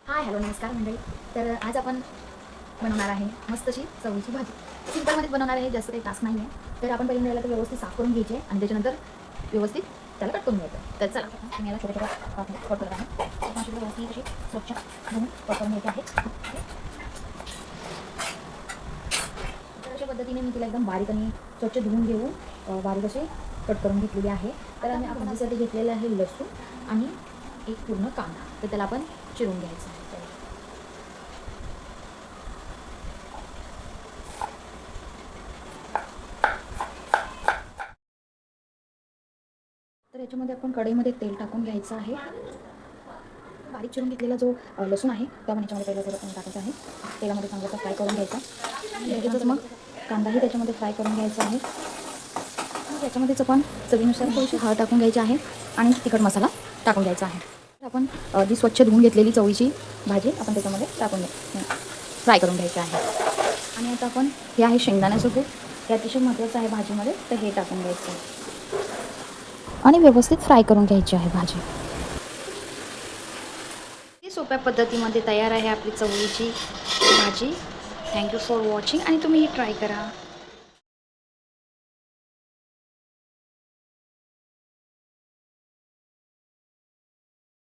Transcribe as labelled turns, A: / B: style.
A: Hi hello नमस्कार मंडळी. तर आज आपण बनवणार आहे मस्त अशी चवळीची भाजी. सिंपलमध्ये बनवणार आहे, जास्त काही तास नाही आहे. तर आपण पहिल्यांदा याला तर व्यवस्थित साफ करून घ्यायचे आणि त्याच्यानंतर व्यवस्थित त्याला कट करून घ्यायचं. तर चला मी याला छोट्या छोट्या कट करत आहे. आपण अशी व्यवस्थित अशी स्वच्छ धुवून कट करून घ्यायचे आहे. तर अशा पद्धतीने मी तिला एकदम बारीक आणि स्वच्छ धुवून घेऊन बारीक असे कट करून घेतलेले आहे. तर आम्ही आपण भाजीसाठी घेतलेलं आहे लसूण आणि एक पूर्ण कांदा. तर त्याला आपण चिरून घ्यायचं आहे. तर याच्यामध्ये आपण कढईमध्ये तेल टाकून घ्यायचं आहे. बारीक चिरून घेतलेला जो लसूण आहे तो आपण याच्यामध्ये पहिलं थोडं टाकायचं आहे. तेलामध्ये चांगलासा फ्राय करून घ्यायचा. लगेचच मग कांदाही त्याच्यामध्ये फ्राय करून घ्यायचा आहे. मग याच्यामध्येच आपण चवीनुसार थोडीशी हळद टाकून घ्यायची आहे आणि तिखट मसाला टाकून घ्यायचा आहे. आपण जी स्वच्छ धुवून घेतलेली चवळीची भाजी आपण त्याच्यामध्ये टाकून फ्राय करून घ्यायची आहे. आणि आता आपण हे आहे शेंगदाण्याचं कूट. हे अतिशय महत्त्वाचं आहे भाजीमध्ये, तर हे टाकून घ्यायचं आहे आणि व्यवस्थित फ्राय करून घ्यायची आहे भाजी. ही सोप्या पद्धतीमध्ये तयार आहे आपली चवळीची भाजी. थँक्यू फॉर वॉचिंग आणि तुम्ही ही ट्राय करा.